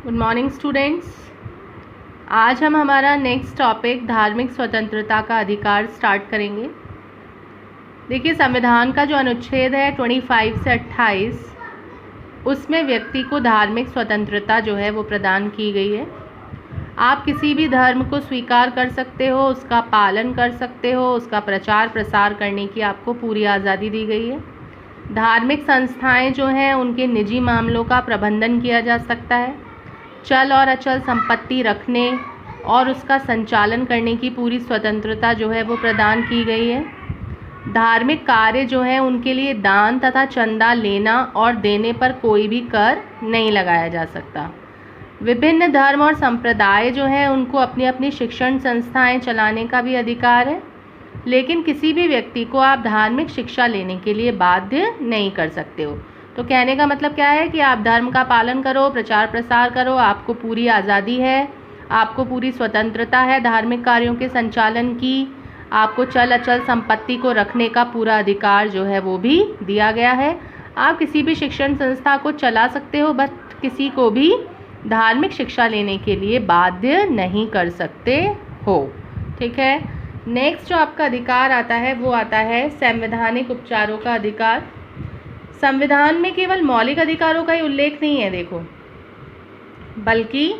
Good morning students. आज हम हमारा नेक्स्ट टॉपिक धार्मिक स्वतंत्रता का अधिकार स्टार्ट करेंगे। देखिए, संविधान का जो अनुच्छेद है 25 से 28, उसमें व्यक्ति को धार्मिक स्वतंत्रता जो है वो प्रदान की गई है। आप किसी भी धर्म को स्वीकार कर सकते हो, उसका पालन कर सकते हो, उसका प्रचार प्रसार करने की आपको पूरी आज़ादी दी गई है। धार्मिक संस्थाएं जो हैं उनके निजी मामलों का प्रबंधन किया जा सकता है। चल और अचल संपत्ति रखने और उसका संचालन करने की पूरी स्वतंत्रता जो है वो प्रदान की गई है। धार्मिक कार्य जो है उनके लिए दान तथा चंदा लेना और देने पर कोई भी कर नहीं लगाया जा सकता। विभिन्न धर्म और संप्रदाय जो हैं उनको अपनी अपनी शिक्षण संस्थाएं चलाने का भी अधिकार है, लेकिन किसी भी व्यक्ति को आप धार्मिक शिक्षा लेने के लिए बाध्य नहीं कर सकते हो। तो कहने का मतलब क्या है कि आप धर्म का पालन करो, प्रचार प्रसार करो, आपको पूरी आज़ादी है, आपको पूरी स्वतंत्रता है धार्मिक कार्यों के संचालन की। आपको चल अचल संपत्ति को रखने का पूरा अधिकार जो है वो भी दिया गया है। आप किसी भी शिक्षण संस्था को चला सकते हो, बट किसी को भी धार्मिक शिक्षा लेने के लिए बाध्य नहीं कर सकते हो। ठीक है। नेक्स्ट जो आपका अधिकार आता है वो आता है संवैधानिक उपचारों का अधिकार। संविधान में केवल मौलिक अधिकारों का ही उल्लेख नहीं है, देखो, बल्कि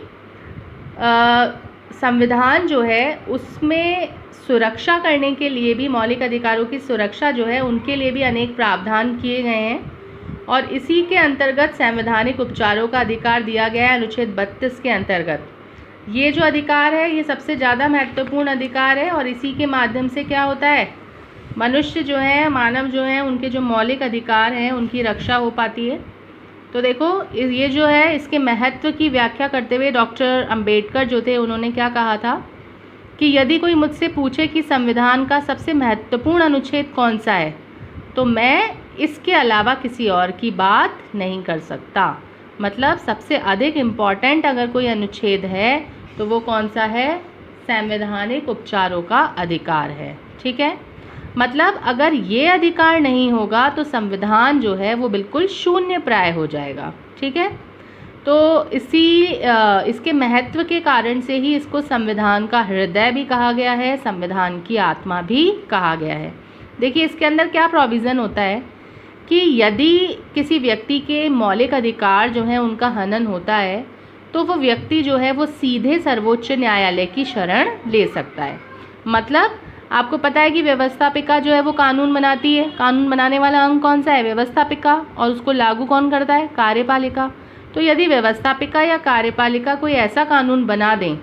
संविधान जो है उसमें सुरक्षा करने के लिए भी, मौलिक अधिकारों की सुरक्षा जो है उनके लिए भी अनेक प्रावधान किए गए हैं और इसी के अंतर्गत संवैधानिक उपचारों का अधिकार दिया गया है अनुच्छेद 32 के अंतर्गत। ये जो अधिकार है ये सबसे ज़्यादा महत्वपूर्ण अधिकार है और इसी के माध्यम से क्या होता है, मनुष्य जो है, मानव जो है, उनके जो मौलिक अधिकार हैं उनकी रक्षा हो पाती है। तो देखो, ये जो है इसके महत्व की व्याख्या करते हुए डॉक्टर अंबेडकर जो थे उन्होंने क्या कहा था कि यदि कोई मुझसे पूछे कि संविधान का सबसे महत्वपूर्ण अनुच्छेद कौन सा है, तो मैं इसके अलावा किसी और की बात नहीं कर सकता। मतलब सबसे अधिक इम्पॉर्टेंट अगर कोई अनुच्छेद है तो वो कौन सा है, संवैधानिक उपचारों का अधिकार है। ठीक है। मतलब अगर ये अधिकार नहीं होगा तो संविधान जो है वो बिल्कुल शून्य प्राय हो जाएगा। ठीक है। तो इसके महत्व के कारण से ही इसको संविधान का हृदय भी कहा गया है, संविधान की आत्मा भी कहा गया है। देखिए, इसके अंदर क्या प्रोविज़न होता है कि यदि किसी व्यक्ति के मौलिक अधिकार जो हैं उनका हनन होता है तो वो व्यक्ति जो है वो सीधे सर्वोच्च न्यायालय की शरण ले सकता है। मतलब आपको पता है कि व्यवस्थापिका जो है वो कानून बनाती है, कानून बनाने वाला अंग कौन सा है, व्यवस्थापिका, और उसको लागू कौन करता है, कार्यपालिका। तो यदि व्यवस्थापिका या कार्यपालिका कोई ऐसा कानून बना दें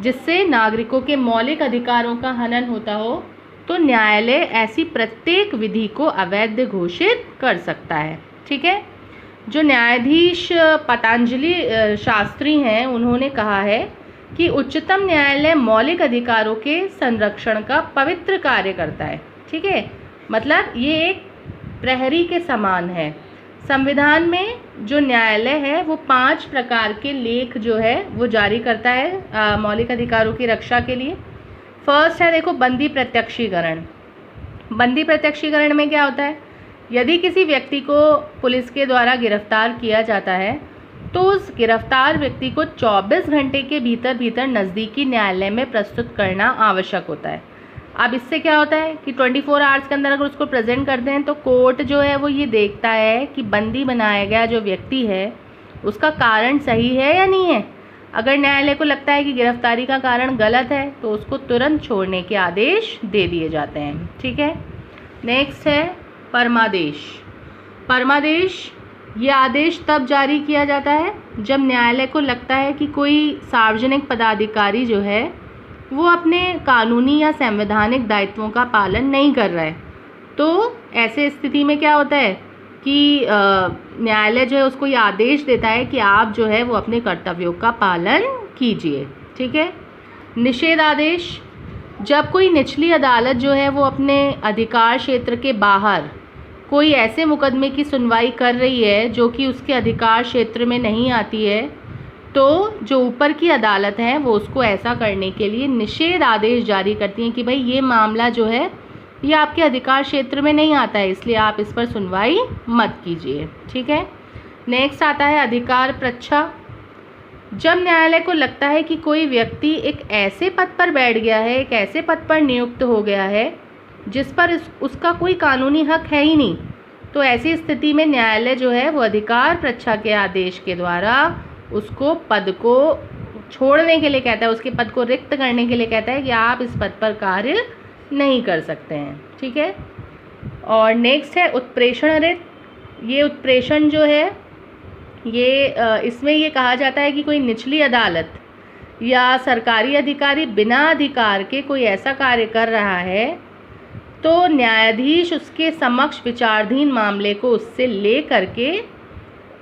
जिससे नागरिकों के मौलिक अधिकारों का हनन होता हो तो न्यायालय ऐसी प्रत्येक विधि को अवैध घोषित कर सकता है। ठीक है। जो न्यायाधीश पतंजलि शास्त्री हैं उन्होंने कहा है कि उच्चतम न्यायालय मौलिक अधिकारों के संरक्षण का पवित्र कार्य करता है। ठीक है। मतलब ये एक प्रहरी के समान है। संविधान में जो न्यायालय है वो 5 प्रकार के लेख जो है वो जारी करता है मौलिक अधिकारों की रक्षा के लिए। फर्स्ट है, देखो, बंदी प्रत्यक्षीकरण। बंदी प्रत्यक्षीकरण में क्या होता है, यदि किसी व्यक्ति को पुलिस के द्वारा गिरफ्तार किया जाता है तो उस गिरफ्तार व्यक्ति को 24 घंटे के भीतर नज़दीकी न्यायालय में प्रस्तुत करना आवश्यक होता है। अब इससे क्या होता है कि 24 आवर्स के अंदर अगर उसको प्रेजेंट करते हैं तो कोर्ट जो है वो ये देखता है कि बंदी बनाया गया जो व्यक्ति है उसका कारण सही है या नहीं है। अगर न्यायालय को लगता है कि गिरफ्तारी का कारण गलत है तो उसको तुरंत छोड़ने के आदेश दे दिए जाते हैं। ठीक है। नेक्स्ट है परमादेश। परमादेश ये आदेश तब जारी किया जाता है जब न्यायालय को लगता है कि कोई सार्वजनिक पदाधिकारी जो है वो अपने कानूनी या संवैधानिक दायित्वों का पालन नहीं कर रहा है। तो ऐसे स्थिति में क्या होता है कि न्यायालय जो है उसको ये आदेश देता है कि आप जो है वो अपने कर्तव्यों का पालन कीजिए। ठीक है। निषेध आदेश, जब कोई निचली अदालत जो है वो अपने अधिकार क्षेत्र के बाहर कोई ऐसे मुकदमे की सुनवाई कर रही है जो कि उसके अधिकार क्षेत्र में नहीं आती है तो जो ऊपर की अदालत है वो उसको ऐसा करने के लिए निषेध आदेश जारी करती हैं कि भाई ये मामला जो है ये आपके अधिकार क्षेत्र में नहीं आता है, इसलिए आप इस पर सुनवाई मत कीजिए। ठीक है। नेक्स्ट आता है अधिकार प्रच्छा। जब न्यायालय को लगता है कि कोई व्यक्ति एक ऐसे पद पर बैठ गया है, एक ऐसे पद पर नियुक्त हो गया है जिस पर उसका कोई कानूनी हक है ही नहीं, तो ऐसी स्थिति में न्यायालय जो है वो अधिकार परीक्षा के आदेश के द्वारा उसको पद को छोड़ने के लिए कहता है, उसके पद को रिक्त करने के लिए कहता है कि आप इस पद पर कार्य नहीं कर सकते हैं। ठीक है। और नेक्स्ट है उत्प्रेषण रिट। ये उत्प्रेषण जो है ये इसमें ये कहा जाता है कि कोई निचली अदालत या सरकारी अधिकारी बिना अधिकार के कोई ऐसा कार्य कर रहा है तो न्यायाधीश उसके समक्ष विचाराधीन मामले को उससे ले करके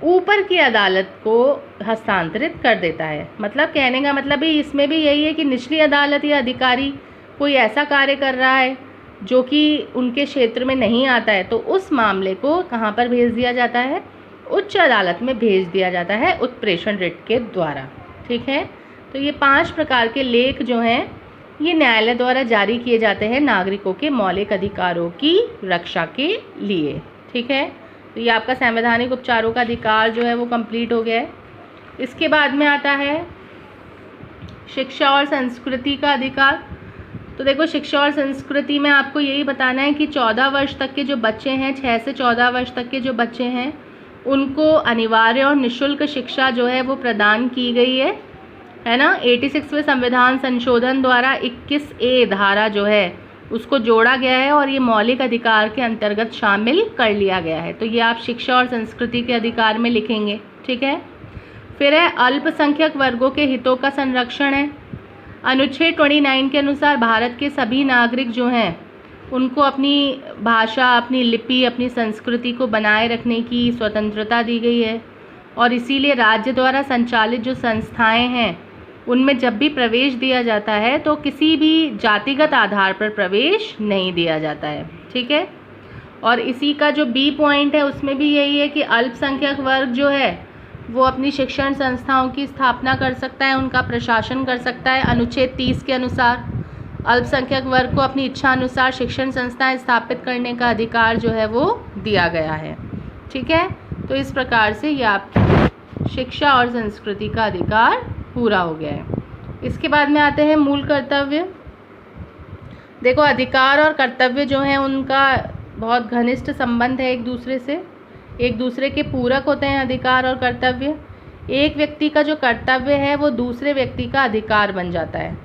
ऊपर की अदालत को हस्तांतरित कर देता है। मतलब कहने का मतलब भी इसमें भी यही है कि निचली अदालत या अधिकारी कोई ऐसा कार्य कर रहा है जो कि उनके क्षेत्र में नहीं आता है, तो उस मामले को कहाँ पर भेज दिया जाता है? उच्च अदालत में भेज दिया जाता है उत्प्रेषण रिट के द्वारा। ठीक है। तो ये 5 प्रकार के लेख जो हैं ये न्यायालय द्वारा जारी किए जाते हैं नागरिकों के मौलिक अधिकारों की रक्षा के लिए। ठीक है। तो ये आपका संवैधानिक उपचारों का अधिकार जो है वो कंप्लीट हो गया है। इसके बाद में आता है शिक्षा और संस्कृति का अधिकार। तो देखो, शिक्षा और संस्कृति में आपको यही बताना है कि 14 वर्ष तक के जो बच्चे हैं, 6 से 14 वर्ष तक के जो बच्चे हैं, उनको अनिवार्य और निःशुल्क शिक्षा जो है वो प्रदान की गई है ना। 86वें संविधान संशोधन द्वारा 21A धारा जो है उसको जोड़ा गया है और ये मौलिक अधिकार के अंतर्गत शामिल कर लिया गया है। तो ये आप शिक्षा और संस्कृति के अधिकार में लिखेंगे। ठीक है। फिर है अल्पसंख्यक वर्गों के हितों का संरक्षण है। अनुच्छेद 29 के अनुसार भारत के सभी नागरिक जो हैं उनको अपनी भाषा, अपनी लिपि, अपनी संस्कृति को बनाए रखने की स्वतंत्रता दी गई है और इसीलिए राज्य द्वारा संचालित जो संस्थाएं हैं उनमें जब भी प्रवेश दिया जाता है तो किसी भी जातिगत आधार पर प्रवेश नहीं दिया जाता है। ठीक है। और इसी का जो बी पॉइंट है उसमें भी यही है कि अल्पसंख्यक वर्ग जो है वो अपनी शिक्षण संस्थाओं की स्थापना कर सकता है, उनका प्रशासन कर सकता है। अनुच्छेद 30 के अनुसार अल्पसंख्यक वर्ग को अपनी इच्छा अनुसार शिक्षण संस्थाएं स्थापित करने का अधिकार जो है वो दिया गया है। ठीक है। तो इस प्रकार से ये आपकी शिक्षा और संस्कृति का अधिकार पूरा हो गया है। इसके बाद में आते हैं मूल कर्तव्य। देखो, अधिकार और कर्तव्य जो हैं उनका बहुत घनिष्ठ संबंध है एक दूसरे से, एक दूसरे के पूरक होते हैं अधिकार और कर्तव्य। एक व्यक्ति का जो कर्तव्य है वो दूसरे व्यक्ति का अधिकार बन जाता है।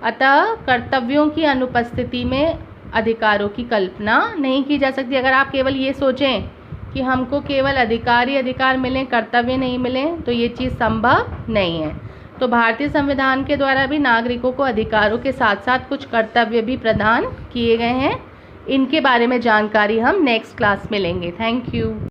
अतः कर्तव्यों की अनुपस्थिति में अधिकारों की कल्पना नहीं की जा सकती। अगर आप केवल ये सोचें कि हमको केवल अधिकार ही अधिकार मिलें, कर्तव्य नहीं मिलें, तो ये चीज़ संभव नहीं है। तो भारतीय संविधान के द्वारा भी नागरिकों को अधिकारों के साथ साथ कुछ कर्तव्य भी प्रदान किए गए हैं। इनके बारे में जानकारी हम नेक्स्ट क्लास में लेंगे। Thank you.